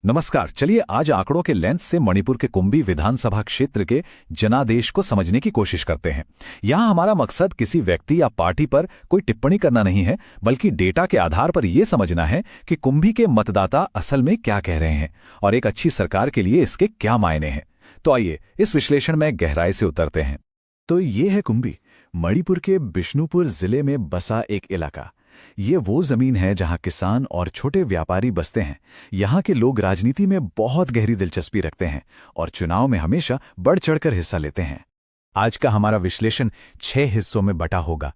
नमस्कार। चलिए आज आंकड़ों के लेंस से मणिपुर के कुंभी विधानसभा क्षेत्र के जनादेश को समझने की कोशिश करते हैं। यहां हमारा मकसद किसी व्यक्ति या पार्टी पर कोई टिप्पणी करना नहीं है, बल्कि डेटा के आधार पर यह समझना है कि कुंभी के मतदाता असल में क्या कह रहे हैं और एक अच्छी सरकार के लिए इसके क्या मायने हैं। तो आइए इस विश्लेषण में गहराई से उतरते हैं। तो ये है कुंभी, मणिपुर के बिष्णुपुर जिले में बसा एक इलाका। ये वो जमीन है जहां किसान और छोटे व्यापारी बसते हैं। यहाँ के लोग राजनीति में बहुत गहरी दिलचस्पी रखते हैं और चुनाव में हमेशा बढ़ चढ़कर हिस्सा लेते हैं। आज का हमारा विश्लेषण 6 हिस्सों में बटा होगा।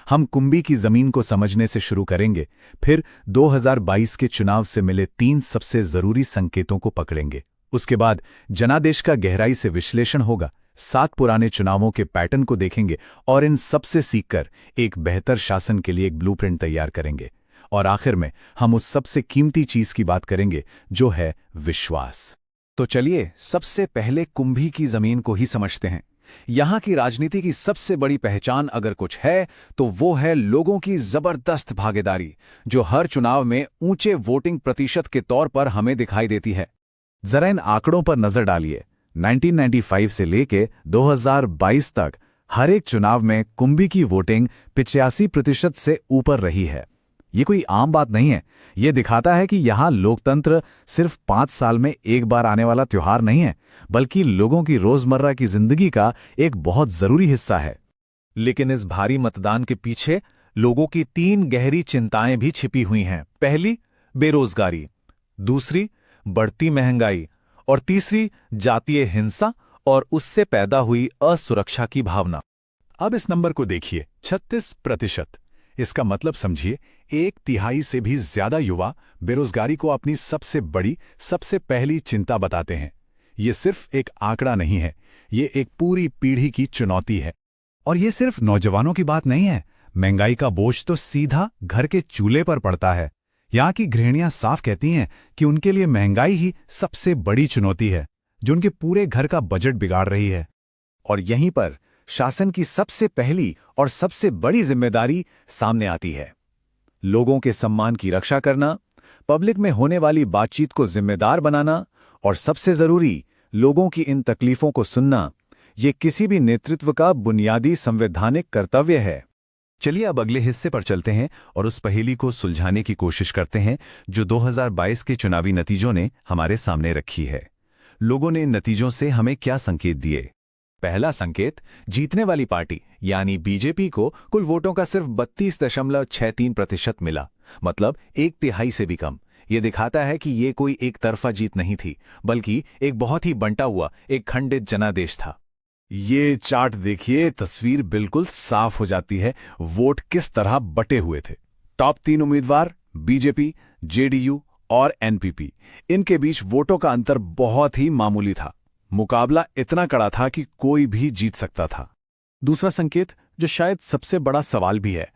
हम कुंभी की जमीन को समझने से शुरू करेंगे, फिर 2022 के चुनाव से मिले 3 सबसे जरूरी संकेतों को पकड़ेंगे। उसके बाद जनादेश का गहराई से विश्लेषण होगा, 7 पुराने चुनावों के पैटर्न को देखेंगे और इन सबसे सीखकर एक बेहतर शासन के लिए एक ब्लूप्रिंट तैयार करेंगे। और आखिर में हम उस सबसे कीमती चीज की बात करेंगे जो है विश्वास। तो चलिए सबसे पहले कुंभी की जमीन को ही समझते हैं। यहां की राजनीति की सबसे बड़ी पहचान अगर कुछ है तो वो है लोगों की जबरदस्त भागीदारी, जो हर चुनाव में ऊंचे वोटिंग प्रतिशत के तौर पर हमें दिखाई देती है। जरा इन आंकड़ों पर नजर डालिए। 1995 से लेके 2022 तक हर एक चुनाव में कुंभी की वोटिंग 85% से ऊपर रही है। ये कोई आम बात नहीं है। ये दिखाता है कि यहाँ लोकतंत्र सिर्फ 5 साल में एक बार आने वाला त्योहार नहीं है, बल्कि लोगों की रोजमर्रा की जिंदगी का एक बहुत जरूरी हिस्सा है। लेकिन इस भारी मतदान के पीछे लोगों की 3 गहरी चिंताएं भी छिपी हुई हैं। पहली, बेरोजगारी, दूसरी, बढ़ती महंगाई और तीसरी, जातीय हिंसा और उससे पैदा हुई असुरक्षा की भावना। अब इस नंबर को देखिए, 36%। इसका मतलब समझिए, 1/3 से भी ज्यादा युवा बेरोजगारी को अपनी सबसे बड़ी, सबसे पहली चिंता बताते हैं। ये सिर्फ एक आंकड़ा नहीं है, ये एक पूरी पीढ़ी की चुनौती है। और ये सिर्फ नौजवानों की बात नहीं है। महंगाई का बोझ तो सीधा घर के चूल्हे पर पड़ता है। यहाँ की गृहिणियां साफ कहती हैं कि उनके लिए महंगाई ही सबसे बड़ी चुनौती है, जो उनके पूरे घर का बजट बिगाड़ रही है। और यहीं पर शासन की सबसे पहली और सबसे बड़ी जिम्मेदारी सामने आती है। लोगों के सम्मान की रक्षा करना, पब्लिक में होने वाली बातचीत को जिम्मेदार बनाना और सबसे जरूरी, लोगों की इन तकलीफों को सुनना। ये किसी भी नेतृत्व का बुनियादी संवैधानिक कर्तव्य है। चलिए अब अगले हिस्से पर चलते हैं और उस पहेली को सुलझाने की कोशिश करते हैं जो 2022 के चुनावी नतीजों ने हमारे सामने रखी है। लोगों ने इन नतीजों से हमें क्या संकेत दिए? पहला संकेत, जीतने वाली पार्टी यानी बीजेपी को कुल वोटों का सिर्फ 32.63% मिला, मतलब 1/3 से भी कम। ये दिखाता है कि ये कोई एक तरफा जीत नहीं थी, बल्कि एक बहुत ही बंटा हुआ, एक खंडित जनादेश था। ये चार्ट देखिए, तस्वीर बिल्कुल साफ हो जाती है वोट किस तरह बटे हुए थे। टॉप 3 उम्मीदवार बीजेपी, जेडीयू और एनपीपी, इनके बीच वोटों का अंतर बहुत ही मामूली था। मुकाबला इतना कड़ा था कि कोई भी जीत सकता था। दूसरा संकेत, जो शायद सबसे बड़ा सवाल भी है,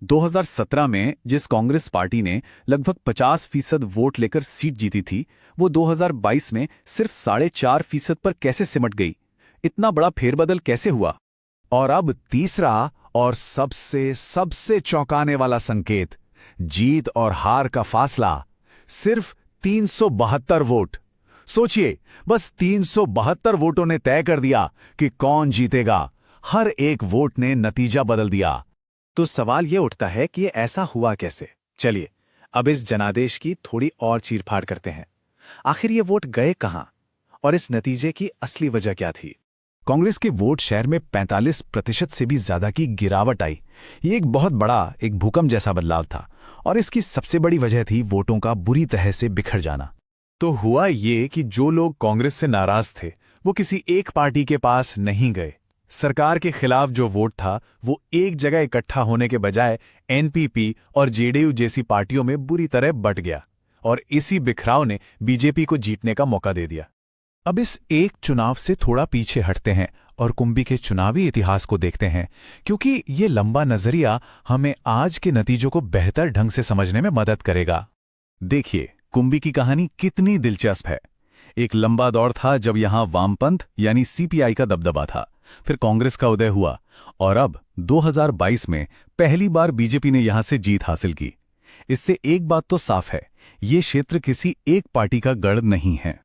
2017 में जिस कांग्रेस पार्टी ने लगभग 50% वोट लेकर सीट जीती थी, वो 2022 में सिर्फ 4.5% पर कैसे सिमट गई? इतना बड़ा फेरबदल कैसे हुआ? और अब तीसरा और सबसे चौंकाने वाला संकेत, जीत और हार का फासला सिर्फ 372 वोट। सोचिए, बस 372 वोटों ने तय कर दिया कि कौन जीतेगा। हर एक वोट ने नतीजा बदल दिया। तो सवाल यह उठता है कि ये ऐसा हुआ कैसे? चलिए अब इस जनादेश की थोड़ी और चीरफाड़ करते हैं। आखिर ये वोट गए कहां और इस नतीजे की असली वजह क्या थी? कांग्रेस के वोट शेयर में 45% से भी ज्यादा की गिरावट आई। ये एक बहुत बड़ा, एक भूकंप जैसा बदलाव था और इसकी सबसे बड़ी वजह थी वोटों का बुरी तरह से बिखर जाना। तो हुआ ये कि जो लोग कांग्रेस से नाराज थे वो किसी एक पार्टी के पास नहीं गए। सरकार के खिलाफ जो वोट था वो एक जगह इकट्ठा होने के बजाय एनपीपी और जेडीयू जैसी पार्टियों में बुरी तरह बंट गया और इसी बिखराव ने बीजेपी को जीतने का मौका दे दिया। अब इस एक चुनाव से थोड़ा पीछे हटते हैं और कुंभी के चुनावी इतिहास को देखते हैं, क्योंकि ये लंबा नजरिया हमें आज के नतीजों को बेहतर ढंग से समझने में मदद करेगा। देखिए कुंभी की कहानी कितनी दिलचस्प है। एक लंबा दौर था जब यहां वामपंथ यानी सीपीआई का दबदबा था, फिर कांग्रेस का उदय हुआ और अब 2022 में पहली बार बीजेपी ने यहां से जीत हासिल की। इससे एक बात तो साफ है, ये क्षेत्र किसी एक पार्टी का गढ़ नहीं है।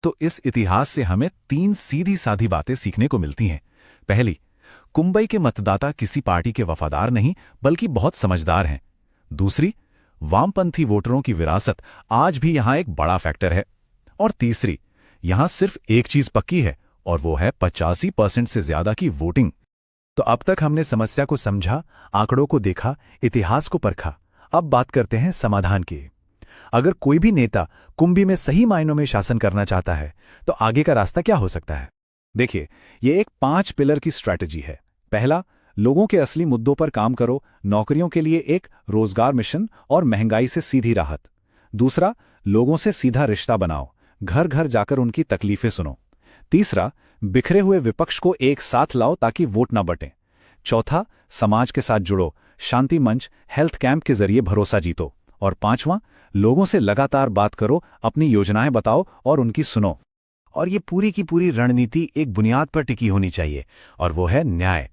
तो इस इतिहास से हमें 3 सीधी साधी बातें सीखने को मिलती हैं। पहली, कुंबई के मतदाता किसी पार्टी के वफादार नहीं बल्कि बहुत समझदार हैं। दूसरी, वामपंथी वोटरों की विरासत आज भी यहां एक बड़ा फैक्टर है। और तीसरी, यहां सिर्फ एक चीज पक्की है और वो है 85% से ज्यादा की वोटिंग। तो अब तक हमने समस्या को समझा, आंकड़ों को देखा, इतिहास को परखा। अब बात करते हैं समाधान की। अगर कोई भी नेता कुंभी में सही मायनों में शासन करना चाहता है तो आगे का रास्ता क्या हो सकता है? देखिए, ये एक 5 पिलर की स्ट्रैटेजी है। पहला, लोगों के असली मुद्दों पर काम करो, नौकरियों के लिए एक रोजगार मिशन और महंगाई से सीधी राहत। दूसरा, लोगों से सीधा रिश्ता बनाओ, घर घर जाकर उनकी तकलीफें सुनो। तीसरा, बिखरे हुए विपक्ष को एक साथ लाओ ताकि वोट ना बटें। चौथा, समाज के साथ जुड़ो, शांति मंच, हेल्थ कैंप के जरिए भरोसा जीतो। और पांचवां, लोगों से लगातार बात करो, अपनी योजनाएं बताओ और उनकी सुनो। और ये पूरी की पूरी रणनीति एक बुनियाद पर टिकी होनी चाहिए, और वो है न्याय।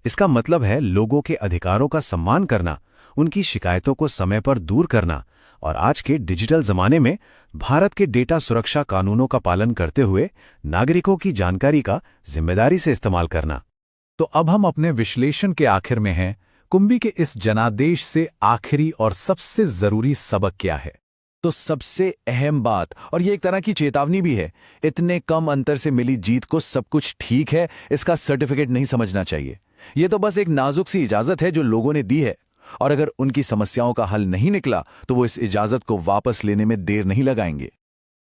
इसका मतलब है लोगों के अधिकारों का सम्मान करना, उनकी शिकायतों को समय पर दूर करना और आज के डिजिटल जमाने में भारत के डेटा सुरक्षा कानूनों का पालन करते हुए नागरिकों की जानकारी का जिम्मेदारी से इस्तेमाल करना। तो अब हम अपने विश्लेषण के आखिर में हैं। कुंभी के इस जनादेश से आखिरी और सबसे जरूरी सबक क्या है? तो सबसे अहम बात, और ये एक तरह की चेतावनी भी है, इतने कम अंतर से मिली जीत को सब कुछ ठीक है इसका सर्टिफिकेट नहीं समझना चाहिए। ये तो बस एक नाजुक सी इजाजत है जो लोगों ने दी है, और अगर उनकी समस्याओं का हल नहीं निकला तो वो इस इजाजत को वापस लेने में देर नहीं लगाएंगे।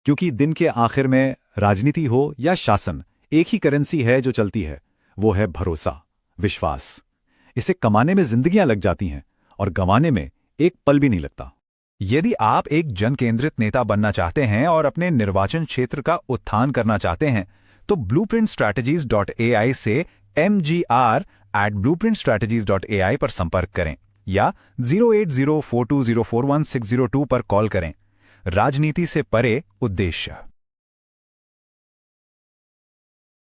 क्योंकि दिन के आखिर में राजनीति हो या शासन, एक ही करेंसी है जो चलती है, वो है भरोसा, विश्वास। इसे कमाने में जिंदगियां लग जाती हैं और गंवाने में एक पल भी नहीं लगता। यदि आप एक जन केंद्रित नेता बनना चाहते हैं और अपने निर्वाचन क्षेत्र का उत्थान करना चाहते हैं तो blueprintstrategies.ai से mgr@blueprintstrategies.ai पर संपर्क करें या 08042041602 पर कॉल करें। राजनीति से परे उद्देश्य।